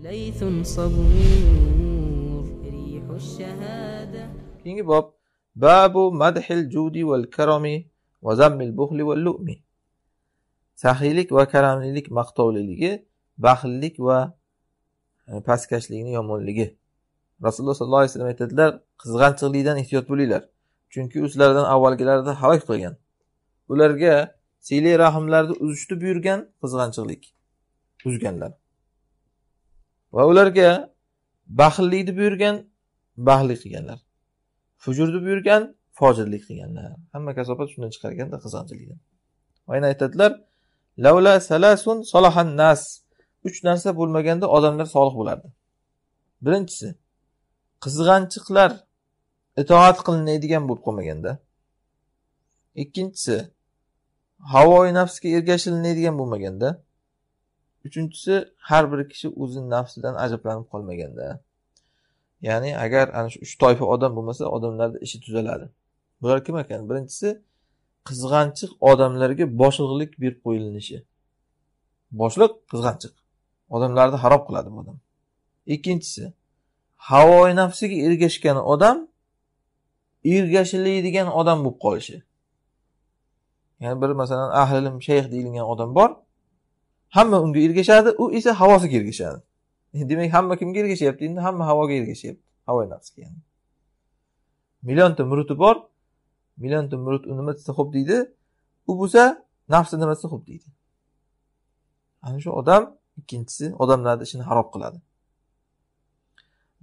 ليث صبور ريح الشهادة. Keyingi bob babu madhil judi val karami va zammil buxli val lu'mi. Saxiylik va karamlilik maqtovliligi, baxillik va pastkashlikning yomonligi. Rasululloh sollallohu alayhi vasallam aytadilar, qizg'anchiqlikdan ehtiyot bo'linglar, chunki ulardan avvalgilarda halok qilgan. Ularga sili rahimlarni uzishni buyurgan qizg'anchiqlik uzganlar. Va ularga baxillikni buyurgan baxillik qilganlar. Fujurni buyurgan fojirlik qilganlar. Hamma kasofat shundan chiqar ekanda, qizg'anchilikdan. Aynan aytadilar, lavla salasun salahan nas. 3 narsa bo'lmaganda odamlar solih bo'lardi. Birinchisi, qizg'anchiqlar itoat qilinadigan bo'lib qolmaganda. Ikkinchisi, havoi nafsga ergashilinadigan bo'lmaganda. Uchinchisi, har bir kishi o'zining nafsidan ajablanib qolmaganda. Ya'ni agar ana shu 3 toifa odam bo'lmasa, odamlarning ishi tuzaladi. Bular kim ekan? Birinchisi, qizg'anchiq odamlarga boshliqlik berib qo'yilinishi. Boshliq qizg'anchiq. Odamlarni xarob qiladi bu odam. Ikkinchisi, havoi nafsiga ergashgan odam ergashiladigan odam bo'lib qolishi. Ya'ni bir masalan ahli ilm shayx deyilgan odam bor, hamma unga ergashadi, u esa havosiga ergashadi. Demak, hamma kimga ergashyapti? Endi hamma havoga ergashyapti, havoi nafsga yani. Millionta muridi bor, millionta murid u nima desa xo'p deydi, u bo'lsa nafsi nima desa xo'p deydi. Ana shu odam ikkinchisi odamlarning ishini xarob qiladi.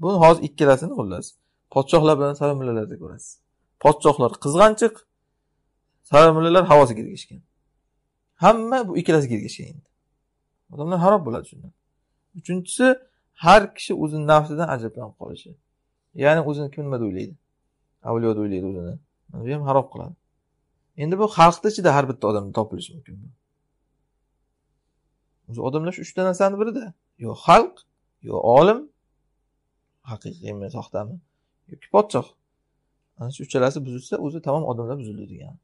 Buni hozir ikkalasini xullas podshohlar bilan saroymullalarda ko'rasiz. Podshohlar qizg'anchiq, saroymullalar havosiga ergashgan. Hamma bu ikkalasiga ergashgan endi. Odamlar xarob bo'ladi shundan. Uchinchisi, har kishi o'zining nafsidan ajablanib qolishi. Ya'ni o'zini kim nima o'ylaydi? Avliyo o'ylaydi o'zini. Mana bu ham xarob qiladi. Endi bu xalqning ichida har bitta odamni topilishi mumkin. O'zi odamlar shu 3 ta narsani birida. Yo xalq, yo olim, haqiqiymi, soxtami, yoki podshoh. Ana shu uchalasi buzilsa, o'zi tamom odamlar buziladi degan.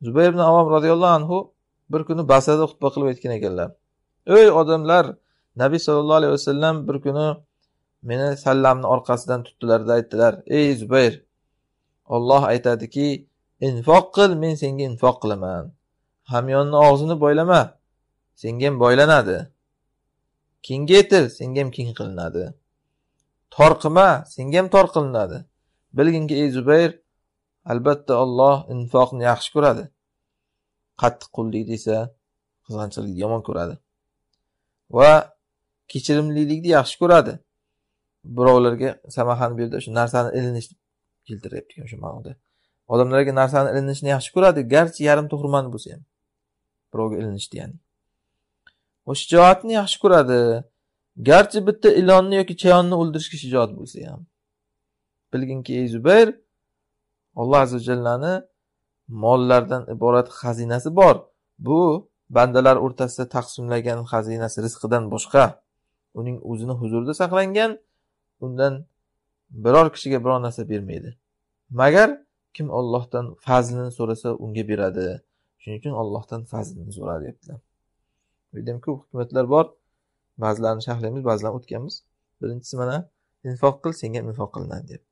Zubayr ibn Avvam radhiyallohu anhu bir kuni Basrada xutba qilib aytgan ekanlar. Ey odamlar, Nabiy sallallohu alayhi vasallam bir kuni meni sallamni orqasidan tutdilar-da aytdilar: "Ey Zubayr, Alloh aytadiki, infoq qil, men senga infoq qilaman. Hamyonni og'zini boylama, senga ham boylanadi. Kengaytir, senga ham keng qilinadi. Tor qilma, senga ham tor qilinadi. Bilginki ey Zubayr, albatta Alloh infoqni yaxshi ko'radi. Qattiq qullik desa, qizg'anchilikni yomon ko'radi. Va kechirimlilikni yaxshi ko'radi." Birovlarga samaxani berdi, shu narsani ilinishni keltiryapti o'sha ma'noda. Odamlarga narsani ilinishni yaxshi ko'radi, garchi yarim to'g'rimani bo'lsa ham. Birovga ilinishni ya'ni. Va shijoatni yaxshi ko'radi, garchi bitta ilonni yoki chayonni o'ldirishga shijoat bo'lsa ham. Bilginki ey Zubayr, Alloh azza va jallani mollardan iborat xazinasi bor. Bu bandalar o'rtasida taqsimlagan xazinasi rizqidan boshqa. Uning o'zini huzurida saqlangan, undan biror kishiga biror narsa bermaydi. Magar kim Allohdan fazlini so'rasa unga beradi. Shuning uchun Allohdan fazlini so'rar deyaptilar. Bu yerda ham ko'p hikmatlar bor. Ba'zilarini sharhlaymiz, ba'zilarini o'tganmiz. Birinchisi mana infoq qil, senga infoq qilinadi deb.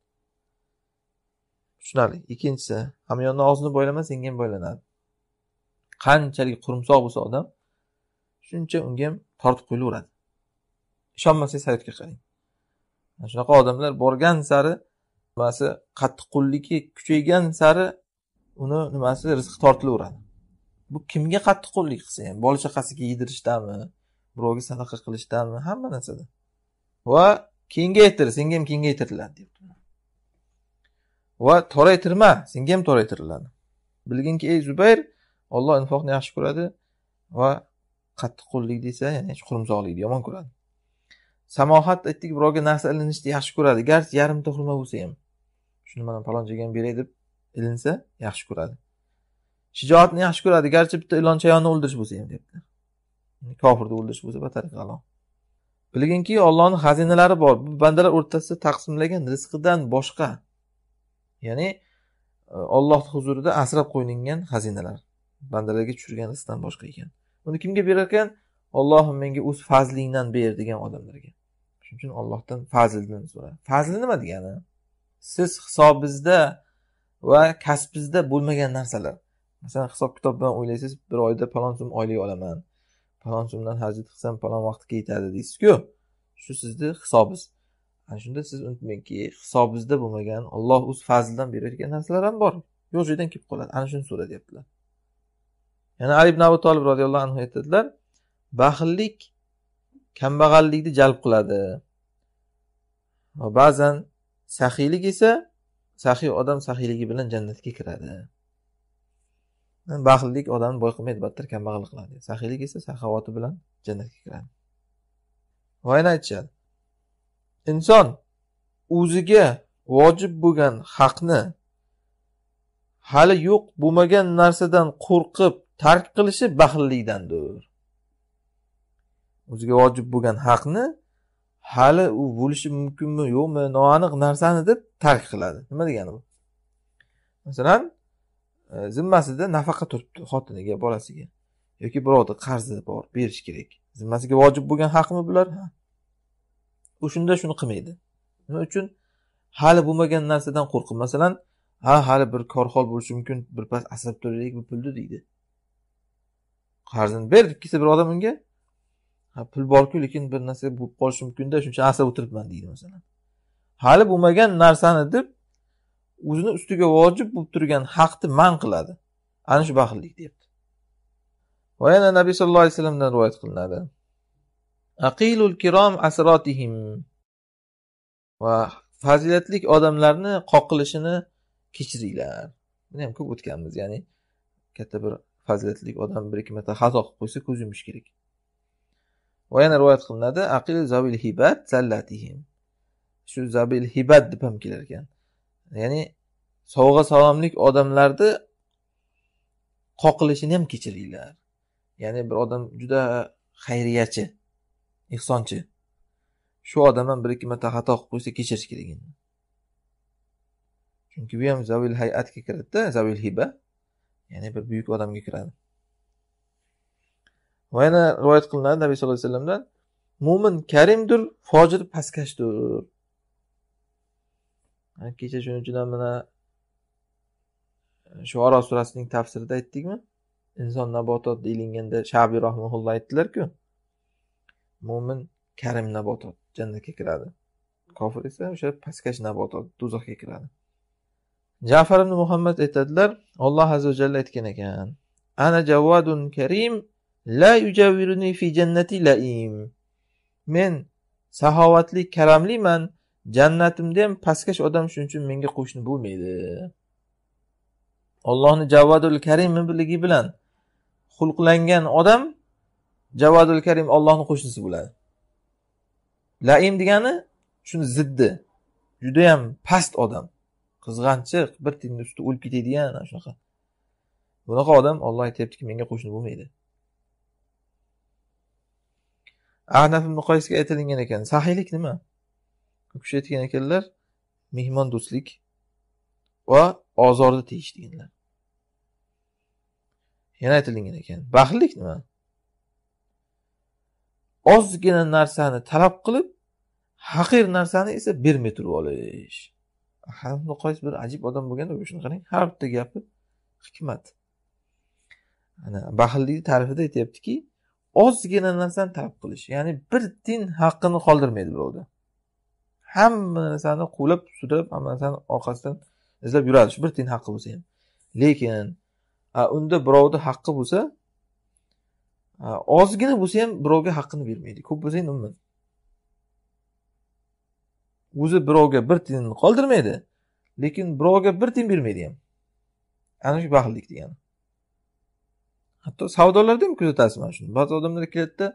Tushunarli. Ikkinchisi, hamyonni og'zini boylama, senga ham boylanadi. Qanchalik qurumsoq bo'lsa odam, shuncha unga ham tortib qo'yilaveradi. Ishonmasangiz hayotga qarang. Shunaqa odamlar borgan sari, nimasi qattiq qulligi kuchaygan sari uni nimasi rizq tortilaveradi. Bu kimga qattiq qullik qilsa ham, bola chaqasiga yedirishdami, birovga sadaqa qilishdami, hamma narsada. Va kengaytir, senga ham kengaytiriladi debdi. Va toraytirma, senga ham toraytiriladi. Bilginki ey Zubayr, Alloh infoqni yaxshi ko'radi va qattiq qullik desa, ya'ni qurumsoqlikni yomon ko'radi. Samohat aytdik, birovga narsa ilinishni yaxshi ko'radi, garchi yarim to'g'rima bo'lsa ham. Shuni mana palonchiga ham beray deb ilinsa, yaxshi ko'radi. Shijoatni yaxshi ko'radi, garchi bitta ilon chayonni o'ldirish bo'lsa ham debdi. Kofirni o'ldirish bo'lsa batari qalon. Bilginki Allohning xazinalari bor. Bu bandalar o'rtasida taqsimlagan rizqidan boshqa. Ya'ni Alloh huzurida asrab qo'yilgan xazinalar. Bandalarga tushirgan rizqdan boshqa ekan. Uni kimga berar ekan? Allohim menga o'z fazlingdan ber degan odamlarga. Shuning uchun Allohdan fazldan so'ra. Fazl nima degani? Siz hisobingizda va kasbingizda bo'lmagan narsalar. Masalan, hisob kitob bilan o'ylaysiz, bir oyda falon so'm oylik olaman. Falon so'mdan hajat qilsam falon vaqtga yetadi deysiz-ku. Shu sizning hisobingiz. Ana shunda siz unutmangki, hisobingizda bo'lmagan Alloh o'z fazlidan berayotgan narsalar ham bor. Yo'q joydan kelib qoladi. Ana shuni so'ra deyaptilar. Yana Ali ibn Abi Talib radhiyallohu anhu aytadilar, baxillik kambag'allikni jalb qiladi. Va ba'zan saxiylik esa saxiy odam saxiyligi bilan jannatga kiradi. Baxillik odamni boy qilmaydi, battar kambag'al qiladi. Saxiylik esa saxovati bilan jannatga kiradi. Va yana aytishadi. Inson o'ziga vojib bo'lgan haqni hali yo'q bo'lmagan narsadan qo'rqib tark qilishi baxillikdandir. O'ziga vojib bo'lgan haqni hali u bo'lishi mumkinmi, yo'qmi, noaniq narsani deb tark qiladi. Nima degani bu? Masalan, zimmasida nafaqa turibdi xotiniga, bolasiga yoki birovning qarzi bor, berish kerak. Zimmasiga vojib bo'lgan haqmi bular? Ha. O'shunda shuni qilmaydi. Nima uchun? Hali bo'lmagan narsadan qo'rqib. Masalan, hali bir korxol bo'lishi mumkin, bir pas asrab turaylik bu pulni deydi. Qarzini ber deb kelsa bir odam unga, pul bor-ku, lekin bir narsa bo'lib qolishi mumkin-da, shuncha asrab o'tiribman deydi masalan. Hali bo'lmagan narsani deb o'zini ustiga vojib bo'lib turgan haqni man qiladi. Ana shu baxillik deyapti. Va yana Nabiy sallallohu alayhi vasallamdan rivoyat qilinadi. Aqilul kiram asratihim. Va fazilatli odamlarni qoqilishini kechiringlar. Buni ham ko'p o'tganmiz, ya'ni katta bir fazilatli odam bir ikki marta xato qilib qo'ysa ko'z yumish kerak. Va yana rivoyat qilinadi, aqil zabil hibat sallatihim. Shu zabil hibat deb ham kelar ekan. Ya'ni sovg'a salomlik odamlarni qoqilishini ham kechiringlar. Ya'ni bir odam juda xayriyachi, ihsonchi. Shu odam ham bir ikki marta xato qilib qo'ysa kechirish kerak endi. Chunki bu ham zabil hay'atga kiradi-da, zabil hiba. Ya'ni bir buyuk odamga kiradi. Va yana rivoyat qilinadi Nabiy sollallohu alayhi vasallamdan, mo'min karimdir, fojir pastkashdir. Kecha shuning uchun ham mana Shuara surasining tafsirida aytdikmi? Inson nabotot deyilganda Shabi rahimahulloh aytdilar-ku. Mo'min karim nabotot jannatga kiradi. Kofir esa o'sha pastkash nabotot do'zaxga kiradi. Ja'far ibn Muhammad aytadilar, Alloh azza va jalla aytgan ekan: "Ana jawadun karim la yujawiruni fi jannati la'im." Men saxovatli, karamliman, jannatimda ham pastkash odam shuning uchun menga qo'shni bo'lmaydi. Allohni Javadul Karim biligi bilan xulqlangan odam Javadul Karim Allohning qo'shnisi bo'ladi. Laim degani shuni ziddi. Juda ham past odam, qizg'anchiq, bir tinni ustida o'lib ketadigan shunaqa. Bunaqa odam Alloh aytayaptiki, menga qo'shni bo'lmaydi. Ahnaf ibn Qaysga aytilgan ekan, sahiylik nima? U kishi aytgan ekanlar, mehmon do'stlik va ozorni teyish deganlar. Yana aytilgan ekan, baxillik nima? Ozgina narsani talab qilib, haqir narsani esa bermay turib olish. Ahnaf ibn Qays bir ajib odam bo'lganda, shuni qarang, har bitta gapi hikmat. Ana baxillikning ta'rifida aytayaptiki, ozgina narsani talab qilish, ya'ni bir tin haqqini qoldirmaydi birovda. Hamma narsani qo'lab, sudrab, hamma narsani orqasidan izlab yuradi, shu bir tin haqqi bo'lsa ham. Lekin unda birovning haqqi bo'lsa, ozgina bo'lsa ham birovga haqqini bermaydi. Ko'p bo'lsa ham umuman. O'zi birovga bir tinni qoldirmaydi, lekin birovga bir tin bermaydi ham. Ana shu baxillik degani. Hatto savdolarda ham kuzatasiz mana shuni. Ba'zi odamlar keladi-da,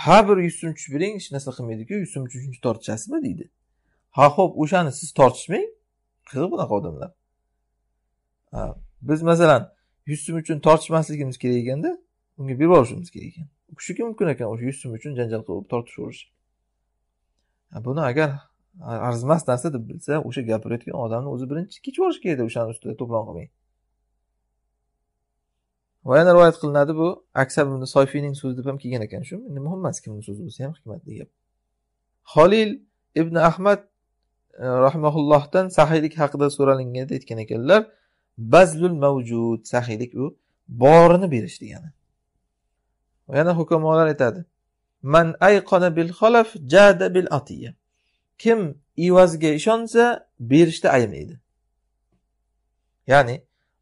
ha bir 100 so'm tushib bering, hech narsa qilmaydi-ku, 100 so'm shuncha tortishasizmi deydi. Ha, xo'p, o'shani siz tortishmang. Qiziq bunaqa odamlar. Biz masalan 100 so'm uchun tortishmasligimiz kerak ekanda, unga berib yuborishimiz kerak ekan. U kishiga mumkin ekan o'sha 100 so'm uchun janjal qilib tortishverish. Buni agar arzimas narsa deb bilsa, o'sha gapirayotgan odamni o'zi birinchi kechib yuborish kerak edi, o'shani ustida to'plam qilmay. Va yana rivoyat qilinadi, bu Aksab ibn Soyfiyning so'zi deb ham kelgan ekan. Shu endi muhim emas kimning so'zi bo'lsa ham hikmatli gap. Xolil ibn Ahmad rahimahullohdan sahiylik haqida so'ralinganda aytgan ekanlar, bazlul mavjud, sahiylik u borini berish degani. Yana hukumolar aytadi, man ayqona bil xalaf jada bil atiya. Kim ivazga ishonsa berishda ayamaydi. Ya'ni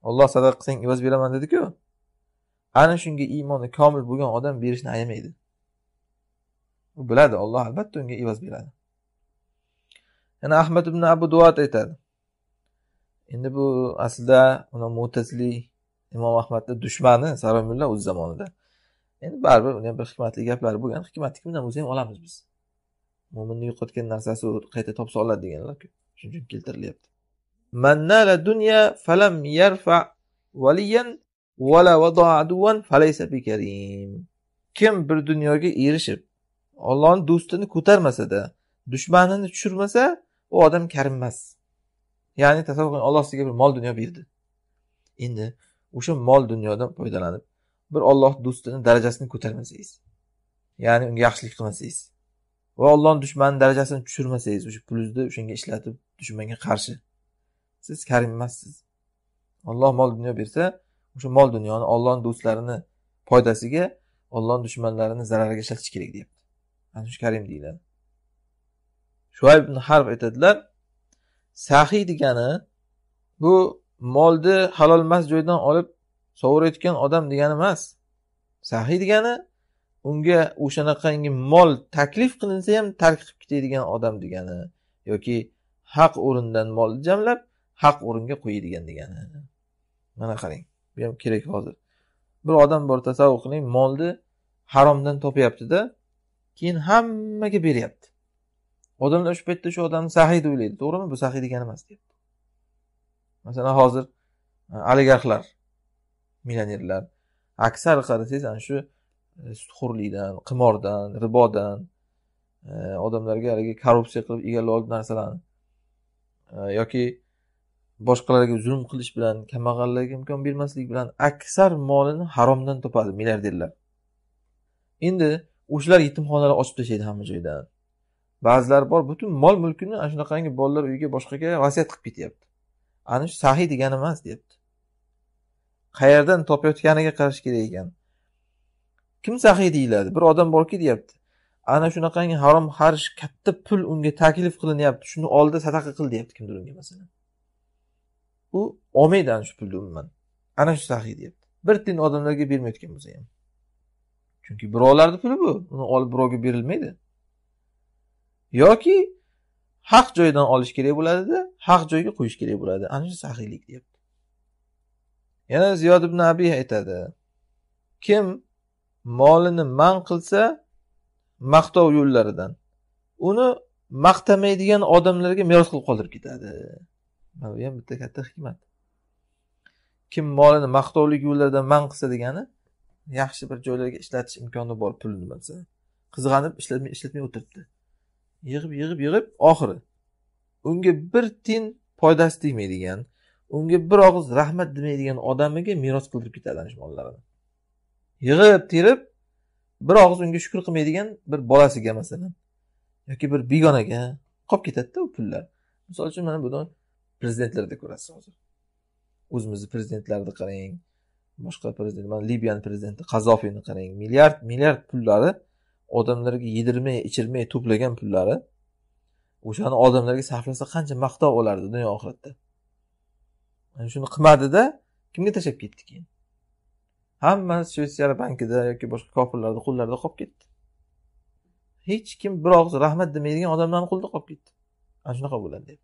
Alloh sadaqa qilsang ivaz beraman dedi-ku. Ana shunga iymoni komil bo'lgan odam berishni ayamaydi. U biladi, Alloh albatta unga ivaz beradi. Yana Ahmad ibn Abu Duat aytadi. Endi bu aslida uni Mu'tazili Imom Ahmadning dushmani Saroymulla o'z zamonida. Endi baribir uni ham bir hikmatli gaplari bo'lgan. Hikmatli kimdan bo'lsa ham olamiz biz. Mo'minning yo'qotgan narsasi qayta topsa oladi deganlar-ku. Shuning uchun keltirilyapti. Man nala dunya falam yarfa waliyan wala wada'a aduwan falaysa bikarim. Kim bir dunyoga erishib Allohning do'stini ko'tarmasa-da, dushmanini tushirmasa, u odam karim emas. Ya'ni tasavvur qiling, Alloh sizga bir mol dunyo berdi. Endi o'sha mol dunyodan foydalanib bir Alloh do'stini darajasini ko'tarmasangiz, ya'ni unga yaxshilik qilmasangiz va Allohning dushmani darajasini tushirmasangiz, o'sha pulingizni o'shanga ishlatib dushmanga qarshi, siz karim emassiz. Alloh mol dunyo bersa, o'sha mol dunyoni Allohning do'stlarini foydasiga, Allohning dushmanlarini zarariga ishlatish kerak deyapti. Ana shu karim deyiladi. Shuayb ibn Harb aytadilar, sahiy degani bu molni halol emas joydan olib sovurayotgan odam degani emas. Sahiy degani unga o'shanaqangi mol taklif qilinsa ham tark qilib ketadigan odam degani, yoki haq o'rindan molni jamlab haq o'ringa qo'yadigan degani. Mana qarang, bu ham kerak hozir. Bir odam bor, tasavvur qiling, molni haromdan topyapti-da, keyin hammaga beryapti. Odamlar shu paytda shu odamni sahiy deb o'ylaydi, to'g'rimi? Bu sahiy degani emas deyapti. Masalan, hozir oligarxlar, millionerlar aksar qarasangiz ana shu sudxo'rlikdan, qimordan, ribodan, odamlarga haligi korrupsiya qilib egallab olib narsalarni yoki boshqalarga zulm qilish bilan, kambag'allarga imkon bermaslik bilan aksar molini haromdan topadi milliarderlar. Endi o'shalar yetimxonalar ochib tashlaydi hamma joydan. Ba'zilar bor, butun mol mulkini ana shunaqangi bolalar uyiga boshqaga vasiyat qilib ketyapti. Ana shu sahiy degani emas deyapti. Qayerdan topayotganiga qarash kerak ekan. Kim sahiy deyiladi? Bir odam borki deyapti, ana shunaqangi harom xarish katta pul unga taklif qilinyapti, shuni oldi sadaqa qil deyapti kimdir unga masalan. U olmaydi ana shu pulni umuman. Ana shu sahiy deyapti. Bir tiyin odamlarga bermayotgan bo'lsa ham. Chunki birovlarning puli bu, uni olib birovga berilmaydi. Yoki haq joydan olish kerak bo'ladi-da, haq joyga qo'yish kerak bo'ladi. Ana shu sahiylik deyapti. Yana Ziyod ibn Abi aytadi, kim molini man qilsa maqtov yo'llaridan, uni maqtamaydigan odamlarga meros qilib qoldirib ketadi. Bu ham bitta katta hikmat. Kim molini maqtovlik yo'llardan man qilsa degani, yaxshi bir joylarga ishlatish imkoni bor pulni bo'lsa, qizg'anib ishlatmay o'tiribdi. Yig'ib oxiri unga bir tiyin foydasi tegmaydigan, unga bir og'iz rahmat demaydigan odamiga meros qildirib ketadi ana shu mollarini. Yig'ib terib bir og'iz unga shukr qilmaydigan bir bolasiga masalan yoki bir begonaga qolib ketadi-da u pullar. Misol uchun mana buni prezidentlarda ko'rasiz hozir. O'zimizning prezidentlarni qarang, boshqa prezident, mana Liviyaning prezidenti Qazofiyni qarang, milliard pullari odamlarga yedirmay, ichirmay to'plagan pullari o'shani odamlarga sarflasa qancha maqtov olardi dunyo oxiratda. Mana shuni qilmadi-da, kimga tashlab ketdi keyin? Hammasi Shveysariya bankida yoki boshqa kofirlarning qo'llarida qolib ketdi. Hech kim bir og'iz rahmat demaydigan odamlarning qo'lida qolib ketdi. Ana shunaqa bo'ladi deb.